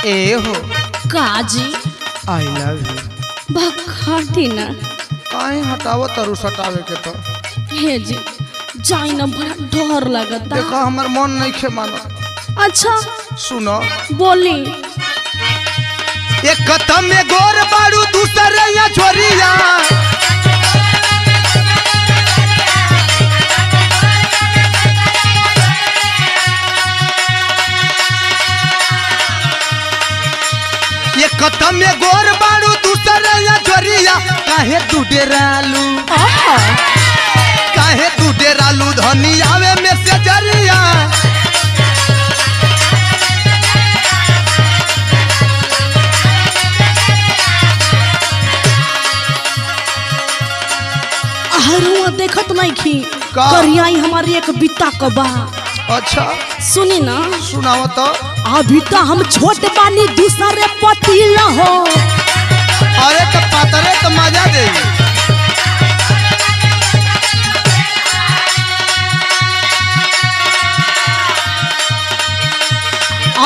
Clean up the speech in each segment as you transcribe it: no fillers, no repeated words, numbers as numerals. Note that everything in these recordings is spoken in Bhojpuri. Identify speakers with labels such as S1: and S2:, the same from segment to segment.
S1: ए हो
S2: काजी
S1: आई लव यू
S2: भखाटी ना
S1: काहे हटावो तरु सटावे के तो
S2: हे जी जाई ना बड़ा डर लगता।
S1: देखो हमर मन नहीं खे मानो।
S2: अच्छा
S1: सुनो
S2: बोली
S1: एक कदम में गोर बाड़ू दूसरे या छोरिया ये कदम में गोर बाड़ू दूसरे या छोरिया काहे तू डेरालू काहे तू डेरालू धनी आवे में से जरिया
S2: हरुआ देखत नहीं खी करियाई हमारी एक बिता कबा।
S1: अच्छा
S2: सुनी ना
S1: सुनाओ तो।
S2: अभी तो हम छोट बानी दूसरे पति न हो।
S1: अरे तो पातरे तो मजा दे।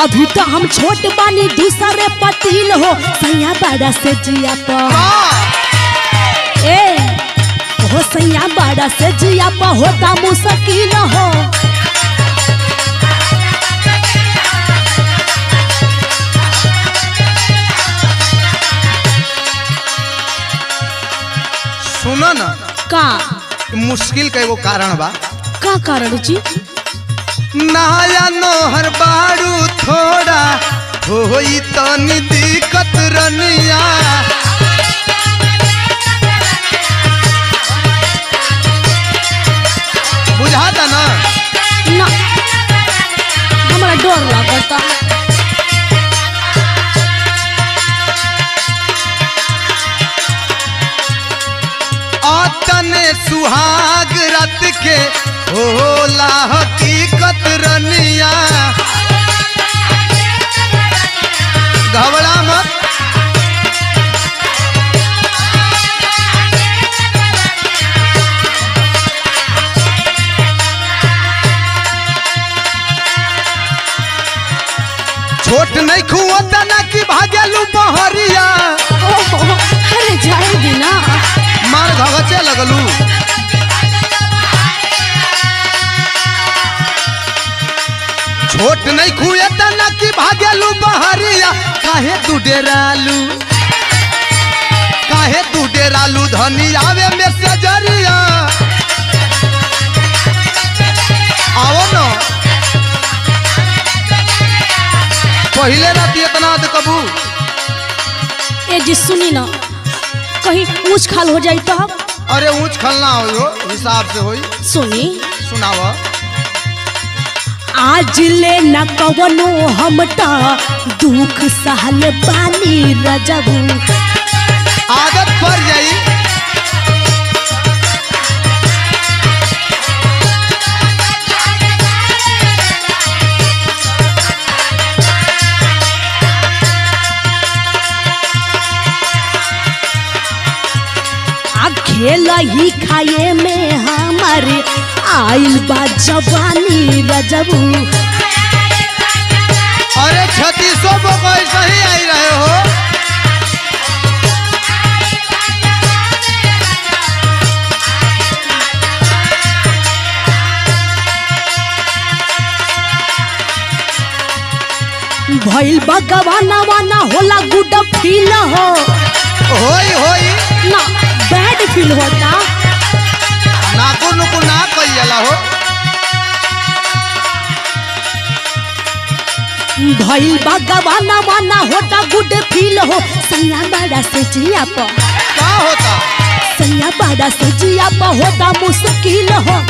S2: अभी तो हम छोट बानी दूसरे पति न हो। सैया बड़ा से जिया ए हो सैया बड़ा से जिया होता मुश्किल हो।
S1: सुनो ना
S2: का
S1: मुश्किल का एगो कारण बा।
S2: का कारण जी?
S1: नया नोहर बाड़ू थोड़ा होई तनी दिक्कत रनिया बुझाता ना
S2: ना हमारा डर लगता।
S1: तने सुहाग रत के होला हकीकत रनिया घबरा मत। छोट नहीं खुआता ना कि भागेलू बहरिया।
S2: अरे जाएगी ना
S1: मार घगचे लगलू। छोट नहीं खुएता ना कि भागेलू बहरिया काहे तू डेरालू काहे तू डेरालू धनी आवे में से जरिया आओ ना पहले रात इतना कबू।
S2: ए जी सुनी ना कहीं ऊंच खाल हो जाए तो।
S1: अरे ऊंच खलना हो हिसाब से होई।
S2: सुनी
S1: सुनावा
S2: आज ले न कवनो हमटा दुख सहल बानी रजबू।
S1: आदत पड़ जाई।
S2: खेल ही खाए में हमारे आइल बा जवानी रजबू।
S1: अरे 3600 को सही आई रहे हो।
S2: भइल बा गवाना वाना होला गुड फील हो।
S1: होई होई
S2: ना बैड फील होता।
S1: नाको नुको ना कई जाला हो।
S2: भइल बा गवाना वाना होता गुड फील हो। सैया बड़ा से जिया प
S1: का होता
S2: सैया बड़ा से जिया प होता मुश्किल हो।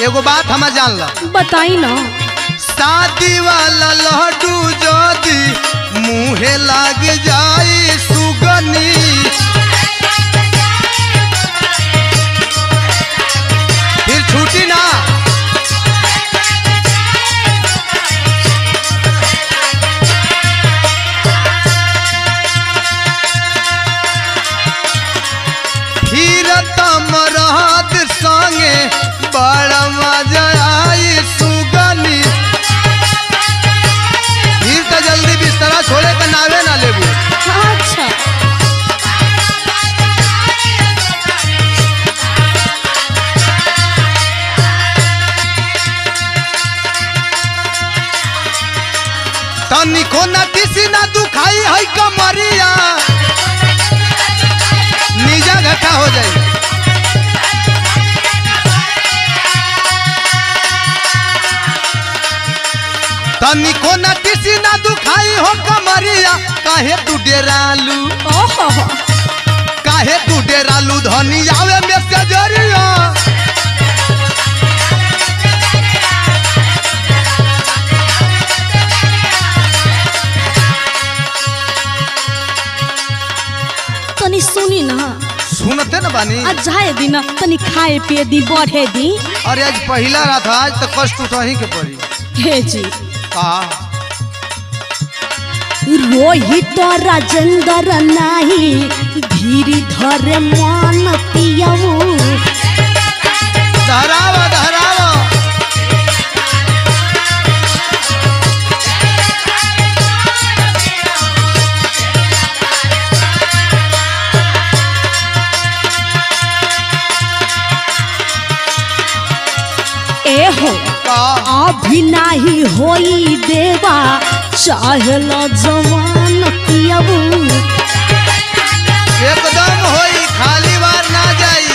S1: एगो बात हम जान ला।
S2: बताई ना
S1: शादी वाला लड्डू जदी मुहे लग जाई सुगनी फिर छूटी ना। फिर तनिको नटिसी ना दुखाई है कमरिया निजा घटा हो जाए तनिको नटिसी ना दुखाई हो कमरिया काहे तू डेरालू
S2: ओहो
S1: काहे तू डेरालू धनी आवे में से जरिया
S2: तनी सुनी ना
S1: सुनते न बानी
S2: आज जाए दी ना तनी खाए पिए दी बढ़े दी
S1: अरे आज पहला रात आज तो कष्ट उठही के पड़ी
S2: हे जी
S1: का
S2: रोहित राजेंद्र नाही धीरी धरे मन पियाऊ
S1: धरावा धरावा
S2: ए हो
S1: का
S2: अभी नाही होई देवा चाहला जवान पियाऊ
S1: एकदम होई खाली बार ना जाई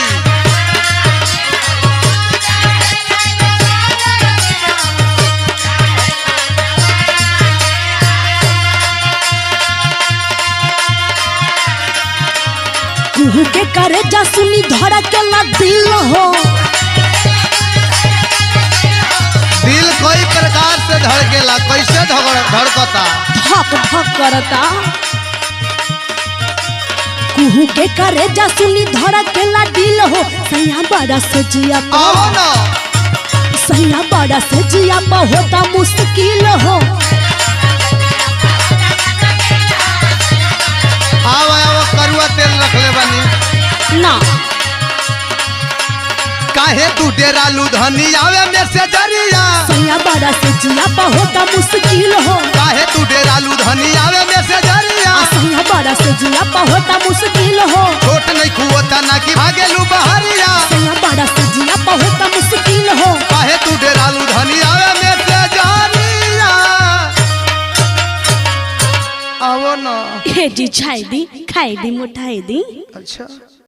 S2: कुहू के करे जा सुनी धड़ा के ला दिल हो
S1: दिल कोई प्रकार से धड़केला कैसे धड़कता
S2: धक धक करता कुहू के करे जा सुनी धड़ा के ला दिल हो सैया बड़ा से जिया
S1: आओ ना
S2: सैया बड़ा से जिया होता मुश्किल हो
S1: आओ आओ करुआ तेल रख ले बनी
S2: ना
S1: काहे तू डेरालू धनी आवे में से जरिया
S2: सैया बड़ा से जिया होता मुश्किल हो
S1: काहे तू डेरालू धनी आवे में से जरिया
S2: सैया बड़ा से जिया होता मुश्किल हो
S1: छोट नहीं खुओता ना कि भागेलू बहरिया
S2: सैया बड़ा से जिया होता मुश्किल हो
S1: काहे तू डेरालू धनी आवे में से जरिया आओ ना
S2: हे जी छाई दी खाई दी मुठाई दी
S1: अच्छा